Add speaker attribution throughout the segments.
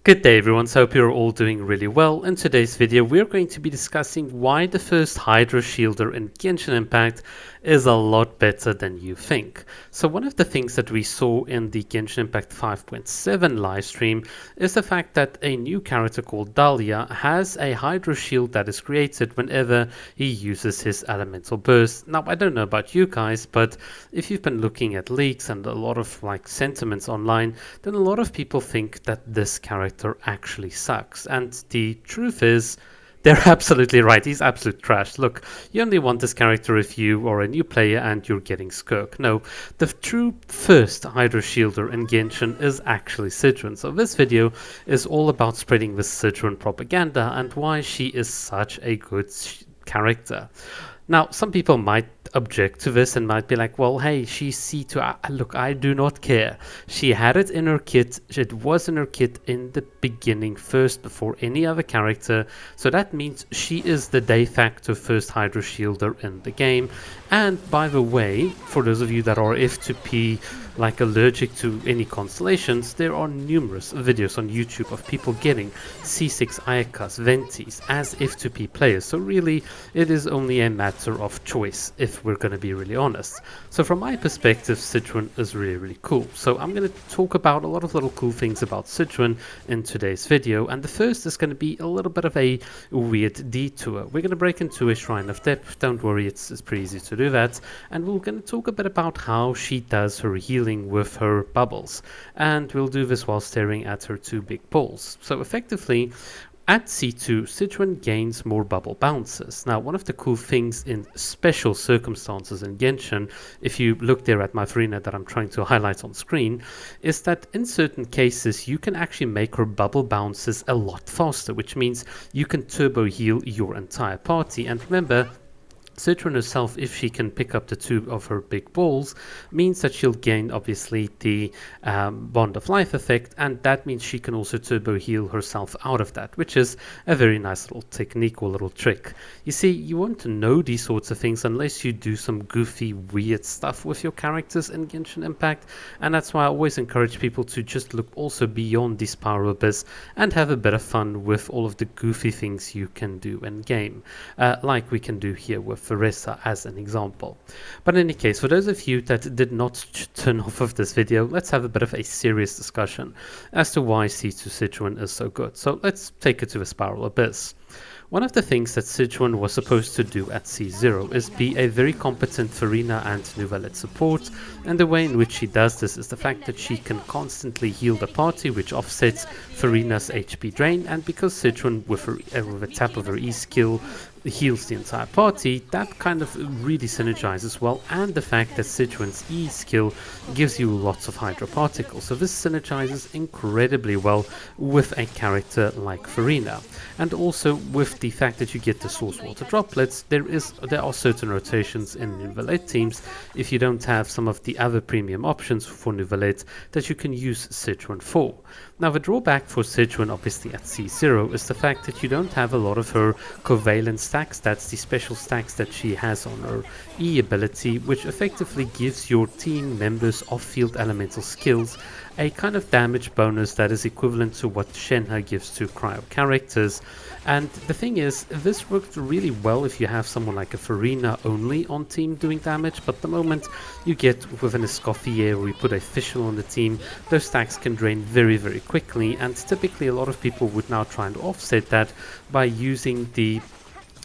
Speaker 1: Good day everyone, so hope you're all doing really well. In today's video we're going to be discussing why the first Hydro Shielder in Genshin Impact is a lot better than you think. So one of the things that we saw in the Genshin Impact 5.7 livestream is the fact that a new character called Dahlia has a Hydro Shield that is created whenever he uses his Elemental Burst. Now I don't know about you guys, but if you've been looking at leaks and a lot of sentiments online, then a lot of people think that this character actually sucks, and the truth is they're absolutely right. He's absolute trash. Look, you only want this character if you are a new player and you're getting Skirk. No, the true first Hydro Shielder in Genshin is actually Sigewinne. So this video is all about spreading this Sigewinne propaganda and why she is such a good character. Now, some people might object to this and might be like, well, hey, she's C2. Look, I do not care. She had it in her kit. It was in her kit in the beginning first before any other character. So that means she is the de facto first Hydro Shielder in the game. And by the way, for those of you that are F2P allergic to any constellations, there are numerous videos on YouTube of people getting C6 Ayakas, Ventis as F2P players. So really, it is only a matter of choice if we're going to be really honest. So from my perspective, Sigewinne is really cool. So I'm going to talk about a lot of little cool things about Sigewinne in today's video. And the first is going to be a little bit of a weird detour. We're going to break into a Shrine of Depth. Don't worry, it's pretty easy to do that. And we're going to talk a bit about how she does her healing with her bubbles, and we'll do this while staring at her two big balls. So effectively, at C2, Sigewinne gains more bubble bounces. Now, one of the cool things in special circumstances in Genshin, if you look there at my Farina that I'm trying to highlight on screen, is that in certain cases you can actually make her bubble bounces a lot faster, which means you can turbo heal your entire party. And remember, Sigewinne herself, if she can pick up the two of her big balls, means that she'll gain obviously the Bond of Life effect, and that means she can also turbo heal herself out of that, which is a very nice little technique or little trick. You see, you want to know these sorts of things unless you do some goofy, weird stuff with your characters in Genshin Impact, and that's why I always encourage people to just look also beyond these power abyss and have a bit of fun with all of the goofy things you can do in game, like we can do here with Veressa as an example. But in any case, for those of you that did not turn off of this video, let's have a bit of a serious discussion as to why C2 Sigewinne is so good. So let's take it to the Spiral Abyss. One of the things that Sigewinne was supposed to do at C0 is be a very competent Farina and Neuvillette support, and the way in which she does this is the fact that she can constantly heal the party, which offsets Farina's HP drain, and because Sigewinne with a tap of her E skill heals the entire party, that kind of really synergizes well, and the fact that Sigewinne's E skill gives you lots of Hydro Particles, so this synergizes incredibly well with a character like Farina. And also with the fact that you get the Source Water droplets, there are certain rotations in Neuvillette teams, if you don't have some of the other premium options for Neuvillette, that you can use Sigewinne for. Now the drawback for Sigewinne obviously at C0 is the fact that you don't have a lot of her covalent stacks. That's the special stacks that she has on her E ability, which effectively gives your team members off-field elemental skills a kind of damage bonus that is equivalent to what Shenhe gives to cryo characters. And the thing is, this works really well if you have someone like a Farina only on team doing damage, but the moment you get with an Escoffier or you put a Fischl on the team, those stacks can drain very quickly, and typically a lot of people would now try and offset that by using the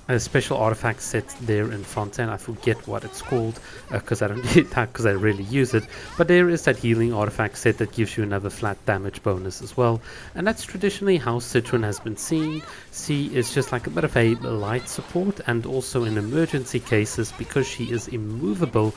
Speaker 1: a special artifact set there in Fontaine. I forget what it's called because I don't need that because I rarely use it, but there is that healing artifact set that gives you another flat damage bonus as well, and that's traditionally how Sigewinne has been seen. She is just like a bit of a light support, and also in emergency cases, because she is immovable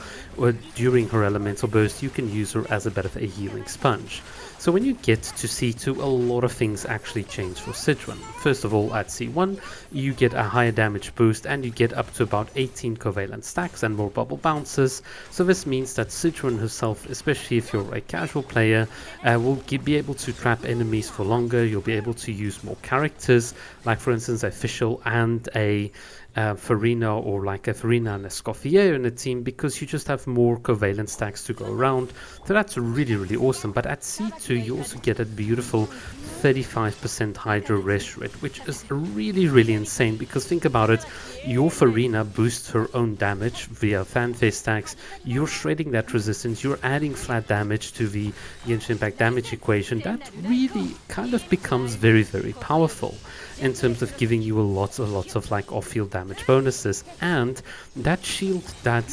Speaker 1: during her elemental burst, you can use her as a bit of a healing sponge. So when you get to C2, a lot of things actually change for Sigewinne. First of all, at C1, you get a higher damage boost, and you get up to about 18 covalent stacks and more bubble bounces. So this means that Sigewinne herself, especially if you're a casual player, will be able to trap enemies for longer. You'll be able to use more characters, like for instance a Fischl and a Farina or like a Farina and a Escoffier in a team, because you just have more covalent stacks to go around. So that's really, really awesome. But at C2, you also get a beautiful 35% Hydro Res rate, which is really, really insane, because think about it. Your Farina boosts her own damage via fanfare stacks. You're shredding that resistance. You're adding flat damage to the Genshin Impact damage equation. That really kind of becomes very, very powerful in terms of giving you lots of like off-field damage bonuses. And that shield that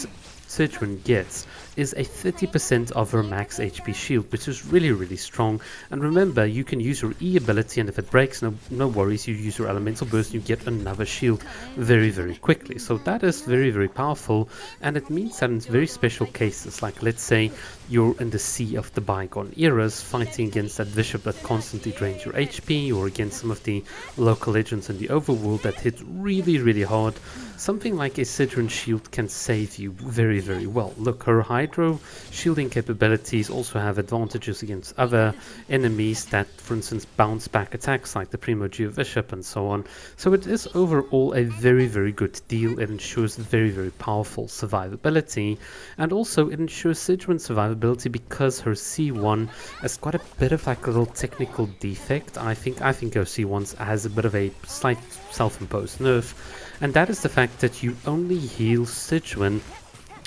Speaker 1: Sigewinne gets is a 30% of her max HP shield, which is really, really strong. And remember, you can use your E ability, and if it breaks, no worries, you use your elemental burst, you get another shield very, very quickly. So that is very, very powerful, and it means that in very special cases, like let's say you're in the sea of the bygone eras fighting against that bishop that constantly drains your HP, or against some of the local legends in the overworld that hit really, really hard, something like a Sigewinne shield can save you very, very well. Look, her Hydro shielding capabilities also have advantages against other enemies that, for instance, bounce back attacks like the Primo Bishop and so on. So it is overall a very, very good deal. It ensures very, very powerful survivability, and also it ensures Sigewinne survivability because her C1 has got a bit of like a little technical defect. I think her C1 has a bit of a slight self-imposed nerf, and that is the fact that you only heal Sigewinne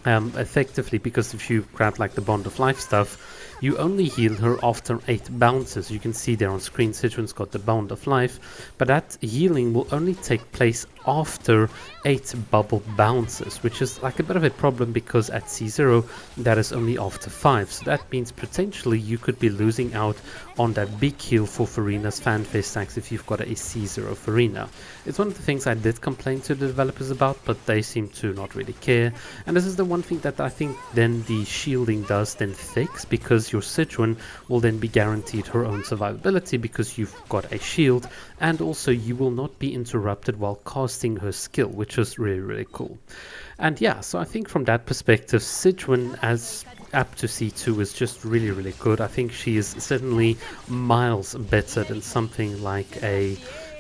Speaker 1: effectively, because if you grab like the Bond of Life stuff, you only heal her after 8 bounces. You can see there on screen Sigewinne's got the Bond of Life, but that healing will only take place after 8 bubble bounces, which is like a bit of a problem, because at C0 that is only after 5. So that means potentially you could be losing out on that big heal for Farina's fanfare stacks if you've got a C0 Farina. It's one of the things I did complain to the developers about, but they seem to not really care. And this is the one thing that I think then the shielding does then fix, because your Sigewinne will then be guaranteed her own survivability because you've got a shield, and also you will not be interrupted while casting her skill, which is really, really cool. And yeah, so I think from that perspective, Sigewinne as up to C2 is just really, really good. I think she is certainly miles better than something like a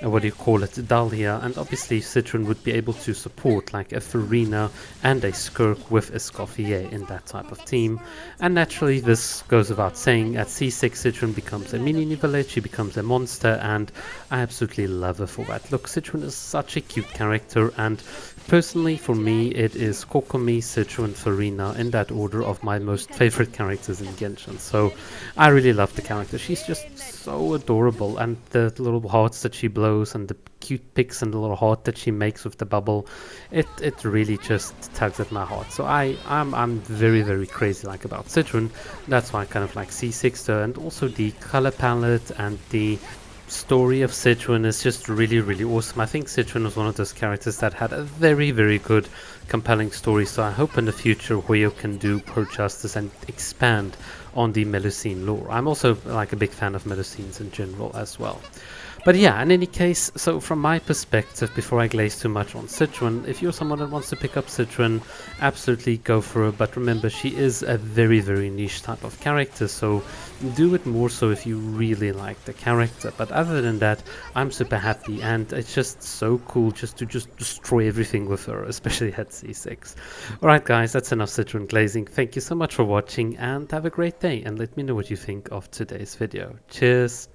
Speaker 1: what do you call it, Dahlia, and obviously Sigewinne would be able to support like a Farina and a Skirk with a Escoffier in that type of team. And naturally, this goes without saying, at C6 Sigewinne becomes a mini Nivelle, she becomes a monster, and I absolutely love her for that. Look, Sigewinne is such a cute character, and personally for me it is Kokomi, Sigewinne, Farina in that order of my most favorite characters in Genshin. So I really love the character. She's just so adorable, and the little hearts that she blows and the cute pics and the little heart that she makes with the bubble, it really just tugs at my heart. So I'm very, very crazy like about Sigewinne. That's why I kind of like C6 though, and also the color palette and the story of Sigewinne is just really, really awesome. I think Sigewinne was one of those characters that had a very, very good compelling story, so I hope in the future Hoyo can do her justice and expand on the Melusine lore. I'm also like a big fan of Melusines in general as well. But yeah, in any case, so from my perspective, before I glaze too much on Sigewinne, if you're someone that wants to pick up Sigewinne, absolutely go for her. But remember, she is a very, very niche type of character, so do it more so if you really like the character. But other than that, I'm super happy, and it's just so cool just to destroy everything with her, especially at C6. Alright guys, that's enough Sigewinne glazing. Thank you so much for watching, and have a great day, and let me know what you think of today's video. Cheers!